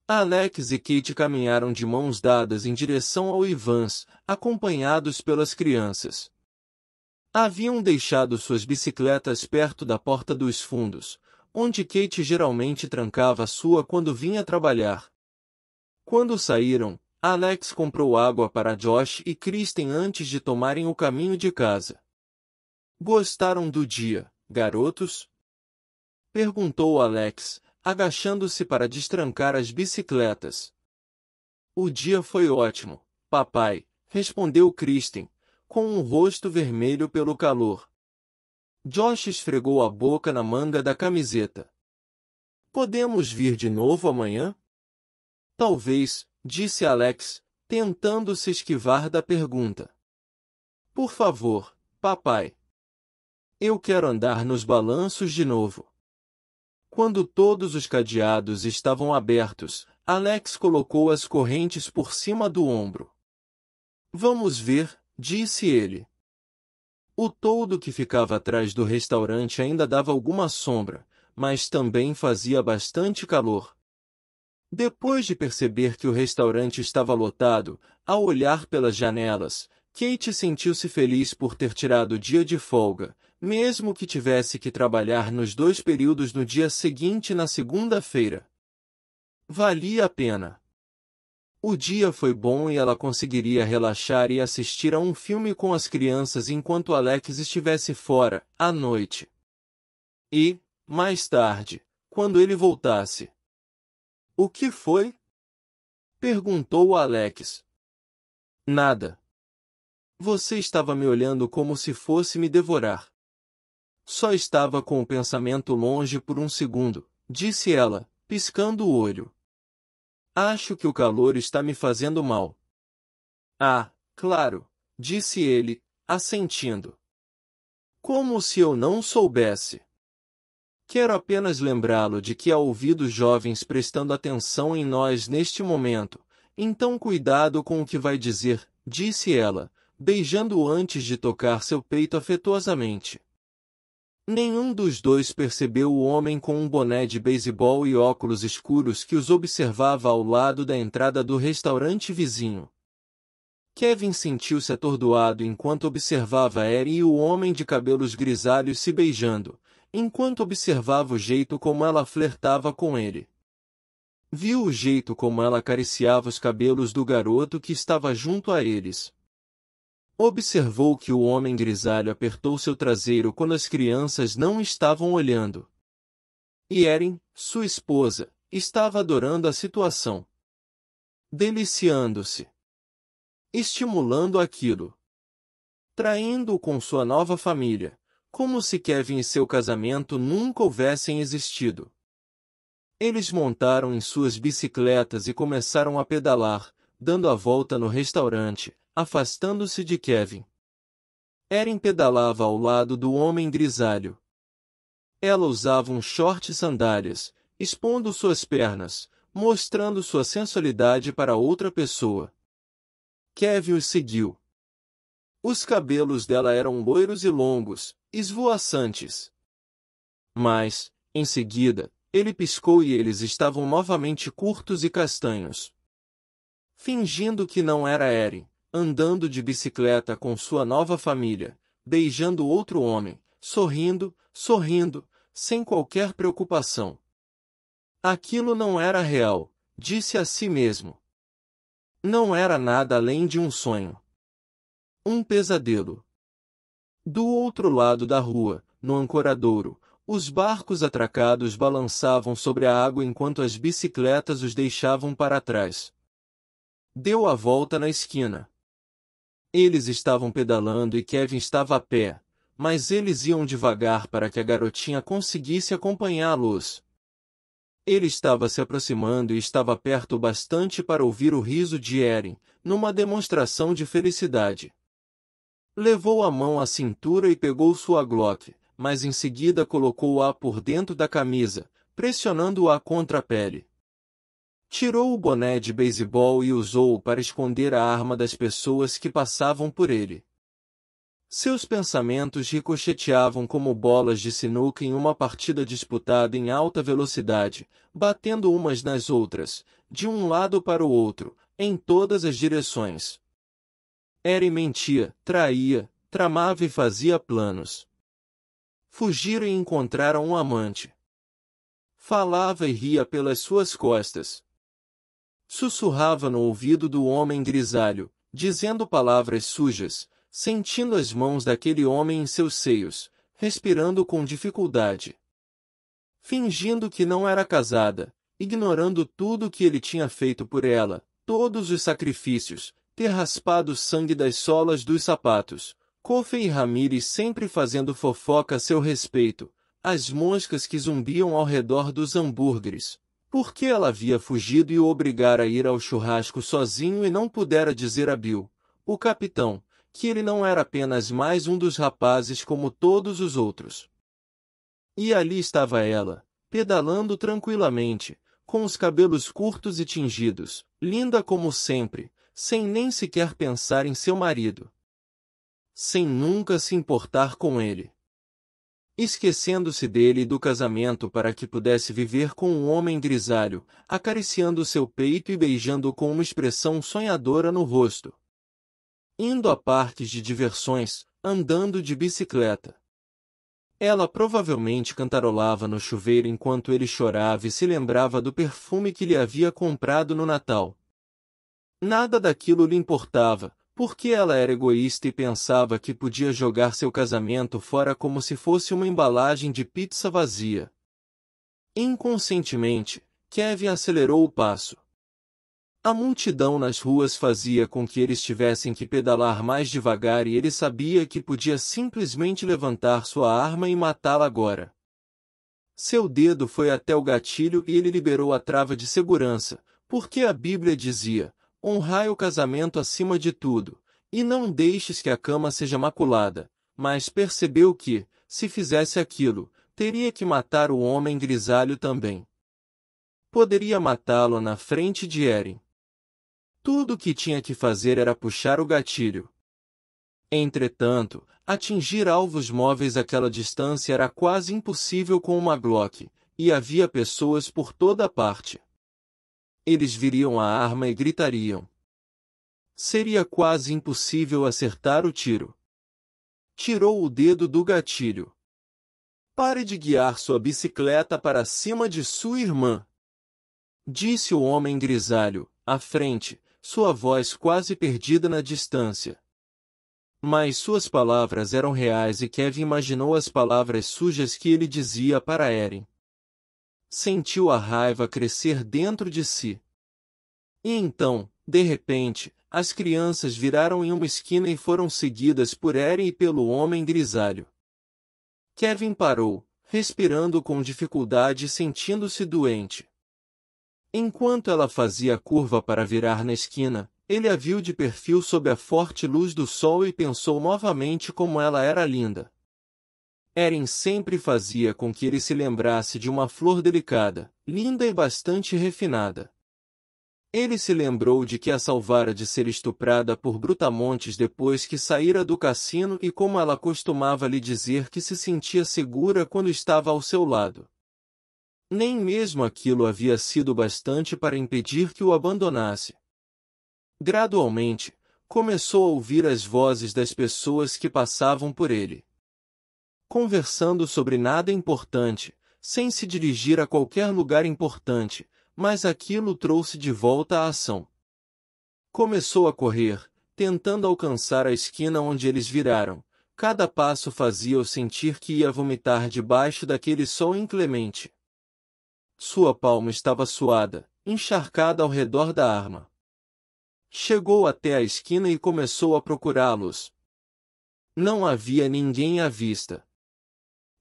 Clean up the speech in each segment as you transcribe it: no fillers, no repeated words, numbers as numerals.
Alex e Kate caminharam de mãos dadas em direção ao Evans, acompanhados pelas crianças. Haviam deixado suas bicicletas perto da porta dos fundos, onde Kate geralmente trancava a sua quando vinha trabalhar. Quando saíram, Alex comprou água para Josh e Kristen antes de tomarem o caminho de casa. Gostaram do dia, garotos? Perguntou Alex, agachando-se para destrancar as bicicletas. O dia foi ótimo, papai, respondeu Kristen, com um rosto vermelho pelo calor. Josh esfregou a boca na manga da camiseta. Podemos vir de novo amanhã? Talvez, disse Alex, tentando se esquivar da pergunta. Por favor, papai. Eu quero andar nos balanços de novo. Quando todos os cadeados estavam abertos, Alex colocou as correntes por cima do ombro. Vamos ver, disse ele. O toldo que ficava atrás do restaurante ainda dava alguma sombra, mas também fazia bastante calor. Depois de perceber que o restaurante estava lotado, ao olhar pelas janelas, Kate sentiu-se feliz por ter tirado o dia de folga, mesmo que tivesse que trabalhar nos 2 períodos no dia seguinte na segunda-feira. Valia a pena. O dia foi bom e ela conseguiria relaxar e assistir a um filme com as crianças enquanto Alex estivesse fora, à noite. E, mais tarde, quando ele voltasse. O que foi? Perguntou Alex. Nada. Você estava me olhando como se fosse me devorar. Só estava com o pensamento longe por um segundo, disse ela, piscando o olho. Acho que o calor está me fazendo mal. Ah, claro, disse ele, assentindo. Como se eu não soubesse. Quero apenas lembrá-lo de que há ouvidos jovens prestando atenção em nós neste momento, então cuidado com o que vai dizer, disse ela, beijando-o antes de tocar seu peito afetuosamente. Nenhum dos dois percebeu o homem com um boné de beisebol e óculos escuros que os observava ao lado da entrada do restaurante vizinho. Kevin sentiu-se atordoado enquanto observava Erin e o homem de cabelos grisalhos se beijando, enquanto observava o jeito como ela flertava com ele. Viu o jeito como ela acariciava os cabelos do garoto que estava junto a eles. Observou que o homem grisalho apertou seu traseiro quando as crianças não estavam olhando. E Erin, sua esposa, estava adorando a situação. Deliciando-se. Estimulando aquilo. Traindo-o com sua nova família, como se Kevin e seu casamento nunca houvessem existido. Eles montaram em suas bicicletas e começaram a pedalar, dando a volta no restaurante, afastando-se de Kevin. Erin pedalava ao lado do homem grisalho. Ela usava um short e sandálias, expondo suas pernas, mostrando sua sensualidade para outra pessoa. Kevin os seguiu. Os cabelos dela eram loiros e longos, esvoaçantes. Mas, em seguida, ele piscou e eles estavam novamente curtos e castanhos. Fingindo que não era Erin, andando de bicicleta com sua nova família, beijando outro homem, sorrindo, sem qualquer preocupação. Aquilo não era real, disse a si mesmo. Não era nada além de um sonho. Um pesadelo. Do outro lado da rua, no ancoradouro, os barcos atracados balançavam sobre a água enquanto as bicicletas os deixavam para trás. Deu a volta na esquina. Eles estavam pedalando e Kevin estava a pé, mas eles iam devagar para que a garotinha conseguisse acompanhá-los. Ele estava se aproximando e estava perto o bastante para ouvir o riso de Erin, numa demonstração de felicidade. Levou a mão à cintura e pegou sua Glock, mas em seguida colocou-a por dentro da camisa, pressionando-a contra a pele. Tirou o boné de beisebol e usou-o para esconder a arma das pessoas que passavam por ele. Seus pensamentos ricocheteavam como bolas de sinuca em uma partida disputada em alta velocidade, batendo umas nas outras, de um lado para o outro, em todas as direções. Eren mentia, traía, tramava e fazia planos. Fugiram e encontraram um amante. Falava e ria pelas suas costas. Sussurrava no ouvido do homem grisalho, dizendo palavras sujas, sentindo as mãos daquele homem em seus seios, respirando com dificuldade. Fingindo que não era casada, ignorando tudo o que ele tinha feito por ela, todos os sacrifícios, ter raspado o sangue das solas dos sapatos, Kofi e Ramires sempre fazendo fofoca a seu respeito, as moscas que zumbiam ao redor dos hambúrgueres. Por que ela havia fugido e o obrigara a ir ao churrasco sozinho e não pudera dizer a Bill, o capitão, que ele não era apenas mais um dos rapazes como todos os outros. E ali estava ela, pedalando tranquilamente, com os cabelos curtos e tingidos, linda como sempre, sem nem sequer pensar em seu marido. Sem nunca se importar com ele. Esquecendo-se dele e do casamento para que pudesse viver com um homem grisalho, acariciando seu peito e beijando-o com uma expressão sonhadora no rosto. Indo a parques de diversões, andando de bicicleta. Ela provavelmente cantarolava no chuveiro enquanto ele chorava e se lembrava do perfume que lhe havia comprado no Natal. Nada daquilo lhe importava, porque ela era egoísta e pensava que podia jogar seu casamento fora como se fosse uma embalagem de pizza vazia. Inconscientemente, Kevin acelerou o passo. A multidão nas ruas fazia com que eles tivessem que pedalar mais devagar e ele sabia que podia simplesmente levantar sua arma e matá-la agora. Seu dedo foi até o gatilho e ele liberou a trava de segurança, porque a Bíblia dizia: honrai o casamento acima de tudo, e não deixes que a cama seja maculada, mas percebeu que, se fizesse aquilo, teria que matar o homem grisalho também. Poderia matá-lo na frente de Eren. Tudo o que tinha que fazer era puxar o gatilho. Entretanto, atingir alvos móveis àquela distância era quase impossível com uma Glock, e havia pessoas por toda parte. Eles viriam a arma e gritariam. Seria quase impossível acertar o tiro. Tirou o dedo do gatilho. Pare de guiar sua bicicleta para cima de sua irmã, disse o homem grisalho, à frente, sua voz quase perdida na distância. Mas suas palavras eram reais e Kevin imaginou as palavras sujas que ele dizia para Eren. Sentiu a raiva crescer dentro de si. E então, de repente, as crianças viraram em uma esquina e foram seguidas por Eren e pelo homem grisalho. Kevin parou, respirando com dificuldade e sentindo-se doente. Enquanto ela fazia a curva para virar na esquina, ele a viu de perfil sob a forte luz do sol e pensou novamente como ela era linda. Eren sempre fazia com que ele se lembrasse de uma flor delicada, linda e bastante refinada. Ele se lembrou de que a salvara de ser estuprada por brutamontes depois que saíra do cassino e como ela costumava lhe dizer que se sentia segura quando estava ao seu lado. Nem mesmo aquilo havia sido bastante para impedir que o abandonasse. Gradualmente, começou a ouvir as vozes das pessoas que passavam por ele. Conversando sobre nada importante, sem se dirigir a qualquer lugar importante, mas aquilo trouxe de volta a ação. Começou a correr, tentando alcançar a esquina onde eles viraram. Cada passo fazia-o sentir que ia vomitar debaixo daquele sol inclemente. Sua palma estava suada, encharcada ao redor da arma. Chegou até a esquina e começou a procurá-los. Não havia ninguém à vista.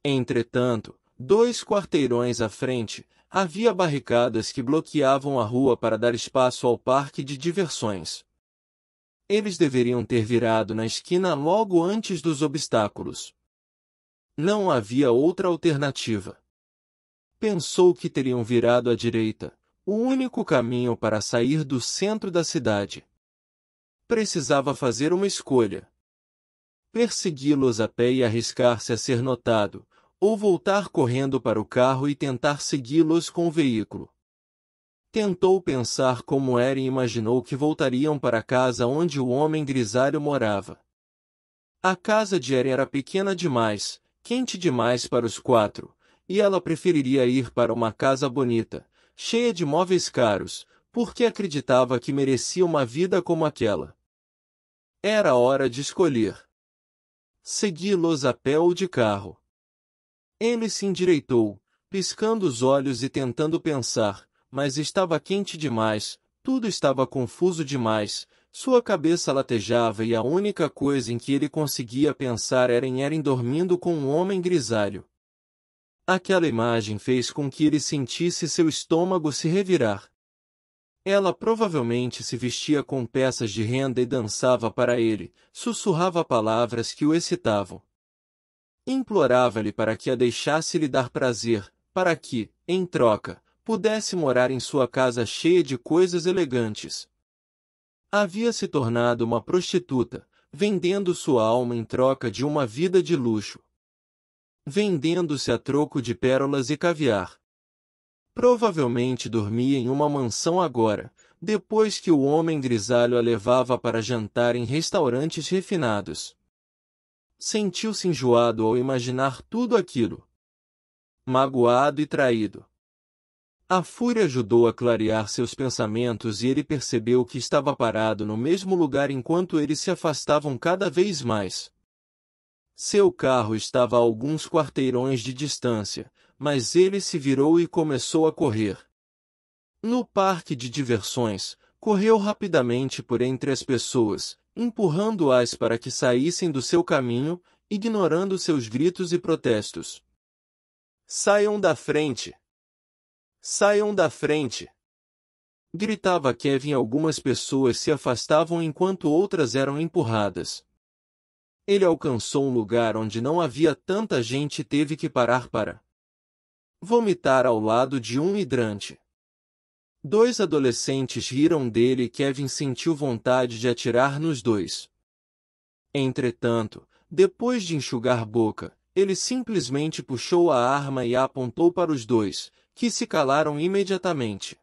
Entretanto, 2 quarteirões à frente, havia barricadas que bloqueavam a rua para dar espaço ao parque de diversões. Eles deveriam ter virado na esquina logo antes dos obstáculos. Não havia outra alternativa. Pensou que teriam virado à direita, o único caminho para sair do centro da cidade. Precisava fazer uma escolha. Persegui-los a pé e arriscar-se a ser notado, ou voltar correndo para o carro e tentar segui-los com o veículo. Tentou pensar como era e imaginou que voltariam para a casa onde o homem grisalho morava. A casa de Erin era pequena demais, quente demais para os quatro, e ela preferiria ir para uma casa bonita, cheia de móveis caros, porque acreditava que merecia uma vida como aquela. Era hora de escolher. Segui-los a pé ou de carro. Ele se endireitou, piscando os olhos e tentando pensar, mas estava quente demais, tudo estava confuso demais, sua cabeça latejava e a única coisa em que ele conseguia pensar era em Erin dormindo com um homem grisalho. Aquela imagem fez com que ele sentisse seu estômago se revirar. Ela provavelmente se vestia com peças de renda e dançava para ele, sussurrava palavras que o excitavam. Implorava-lhe para que a deixasse lhe dar prazer, para que, em troca, pudesse morar em sua casa cheia de coisas elegantes. Havia se tornado uma prostituta, vendendo sua alma em troca de uma vida de luxo. Vendendo-se a troco de pérolas e caviar. Provavelmente dormia em uma mansão agora, depois que o homem grisalho a levava para jantar em restaurantes refinados. Sentiu-se enjoado ao imaginar tudo aquilo. Magoado e traído. A fúria ajudou a clarear seus pensamentos e ele percebeu que estava parado no mesmo lugar enquanto eles se afastavam cada vez mais. Seu carro estava a alguns quarteirões de distância, mas ele se virou e começou a correr. No parque de diversões, correu rapidamente por entre as pessoas, empurrando-as para que saíssem do seu caminho, ignorando seus gritos e protestos. "Saiam da frente! Saiam da frente!" Gritava Kevin. Algumas pessoas se afastavam enquanto outras eram empurradas. Ele alcançou um lugar onde não havia tanta gente e teve que parar para vomitar ao lado de um hidrante. 2 adolescentes riram dele e Kevin sentiu vontade de atirar nos dois. Entretanto, depois de enxugar boca, ele simplesmente puxou a arma e a apontou para os dois, que se calaram imediatamente.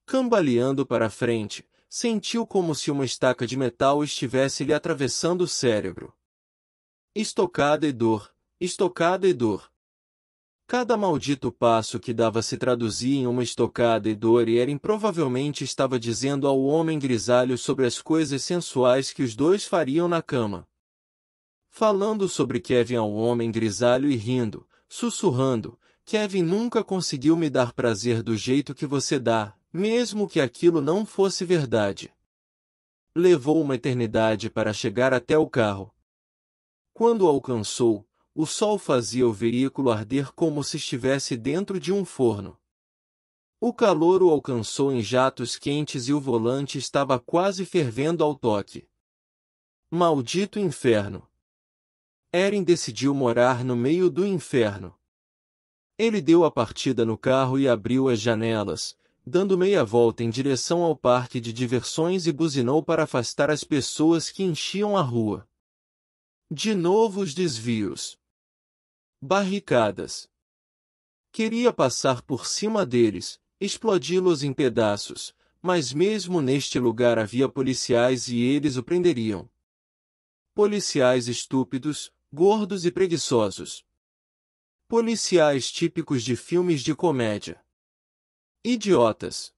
Cambaleando para frente, sentiu como se uma estaca de metal estivesse lhe atravessando o cérebro. Estocada e dor, estocada e dor. Cada maldito passo que dava se traduzia em uma estocada e dor e Erin provavelmente estava dizendo ao homem grisalho sobre as coisas sensuais que os dois fariam na cama. Falando sobre Kevin ao homem grisalho e rindo, sussurrando, "Kevin nunca conseguiu me dar prazer do jeito que você dá, mesmo que aquilo não fosse verdade." Levou uma eternidade para chegar até o carro. Quando o alcançou, o sol fazia o veículo arder como se estivesse dentro de um forno. O calor o alcançou em jatos quentes e o volante estava quase fervendo ao toque. Maldito inferno! Erin decidiu morar no meio do inferno. Ele deu a partida no carro e abriu as janelas, dando meia volta em direção ao parque de diversões e buzinou para afastar as pessoas que enchiam a rua. De novo os desvios. Barricadas. Queria passar por cima deles, explodi-los em pedaços, mas mesmo neste lugar havia policiais e eles o prenderiam. Policiais estúpidos, gordos e preguiçosos. Policiais típicos de filmes de comédia. Idiotas.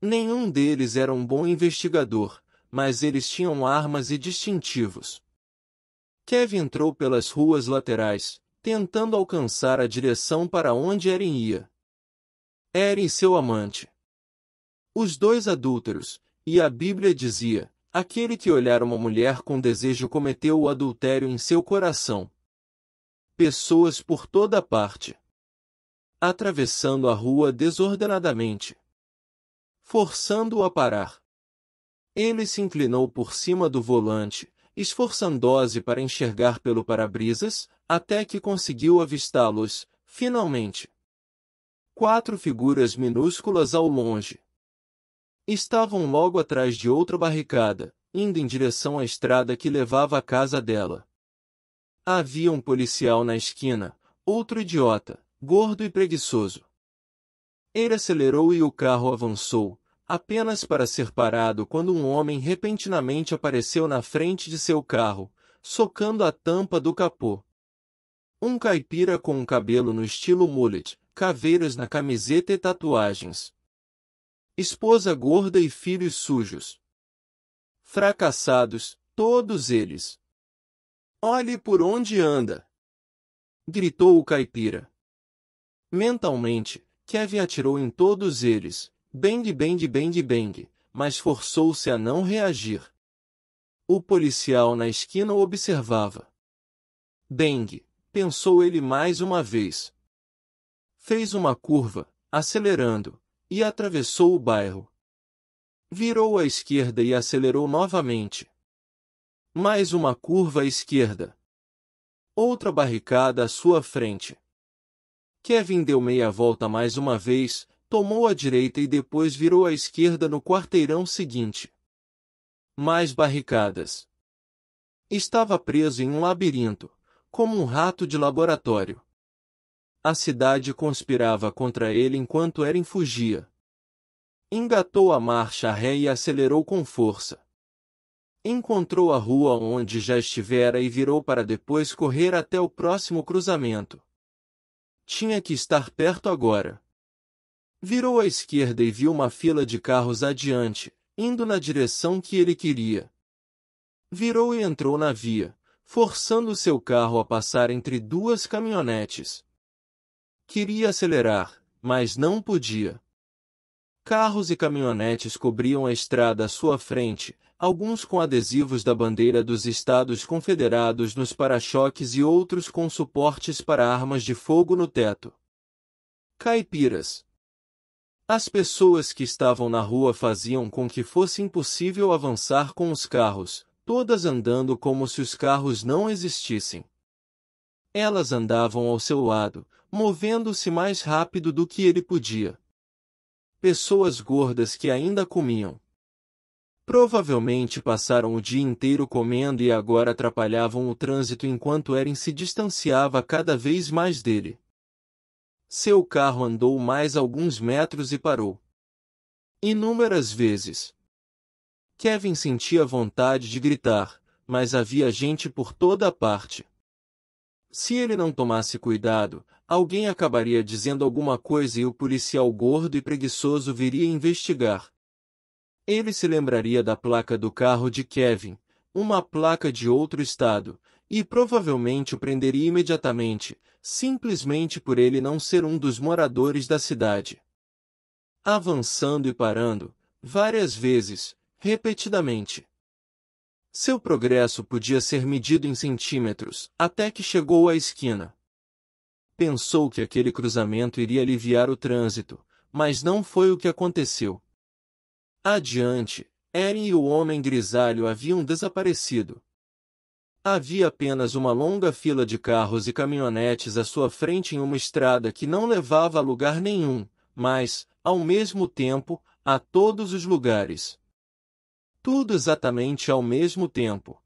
Nenhum deles era um bom investigador, mas eles tinham armas e distintivos. Kevin entrou pelas ruas laterais, tentando alcançar a direção para onde Erin ia. Erin e seu amante. Os 2 adúlteros, e a Bíblia dizia, aquele que olhar uma mulher com desejo cometeu o adultério em seu coração. Pessoas por toda parte. Atravessando a rua desordenadamente. Forçando-o a parar. Ele se inclinou por cima do volante, esforçando-se para enxergar pelo para-brisas, até que conseguiu avistá-los, finalmente. 4 figuras minúsculas ao longe. Estavam logo atrás de outra barricada, indo em direção à estrada que levava à casa dela. Havia um policial na esquina, outro idiota, gordo e preguiçoso. Ele acelerou e o carro avançou, apenas para ser parado quando um homem repentinamente apareceu na frente de seu carro, socando a tampa do capô. Um caipira com um cabelo no estilo mullet, caveiras na camiseta e tatuagens. Esposa gorda e filhos sujos. Fracassados, todos eles. Olhe por onde anda! Gritou o caipira. Mentalmente, Kevin atirou em todos eles, bang bang bang bang, mas forçou-se a não reagir. O policial na esquina o observava. Bang, pensou ele mais uma vez. Fez uma curva, acelerando, e atravessou o bairro. Virou à esquerda e acelerou novamente. Mais uma curva à esquerda. Outra barricada à sua frente. Kevin deu meia volta mais uma vez, tomou a direita e depois virou à esquerda no quarteirão seguinte. Mais barricadas. Estava preso em um labirinto, como um rato de laboratório. A cidade conspirava contra ele enquanto Eren fugia. Engatou a marcha ré e acelerou com força. Encontrou a rua onde já estivera e virou para depois correr até o próximo cruzamento. Tinha que estar perto agora. Virou à esquerda e viu uma fila de carros adiante, indo na direção que ele queria. Virou e entrou na via, forçando seu carro a passar entre duas caminhonetes. Queria acelerar, mas não podia. Carros e caminhonetes cobriam a estrada à sua frente, alguns com adesivos da bandeira dos Estados Confederados nos para-choques e outros com suportes para armas de fogo no teto. Caipiras. As pessoas que estavam na rua faziam com que fosse impossível avançar com os carros, todas andando como se os carros não existissem. Elas andavam ao seu lado, movendo-se mais rápido do que ele podia. Pessoas gordas que ainda comiam. Provavelmente passaram o dia inteiro comendo e agora atrapalhavam o trânsito enquanto Eren se distanciava cada vez mais dele. Seu carro andou mais alguns metros e parou. Inúmeras vezes. Kevin sentia vontade de gritar, mas havia gente por toda a parte. Se ele não tomasse cuidado, alguém acabaria dizendo alguma coisa e o policial gordo e preguiçoso viria investigar. Ele se lembraria da placa do carro de Kevin, uma placa de outro estado, e provavelmente o prenderia imediatamente, simplesmente por ele não ser um dos moradores da cidade. Avançando e parando, várias vezes, repetidamente. Seu progresso podia ser medido em centímetros, até que chegou à esquina. Pensou que aquele cruzamento iria aliviar o trânsito, mas não foi o que aconteceu. Adiante, Eren e o homem grisalho haviam desaparecido. Havia apenas uma longa fila de carros e caminhonetes à sua frente em uma estrada que não levava a lugar nenhum, mas, ao mesmo tempo, a todos os lugares. Tudo exatamente ao mesmo tempo.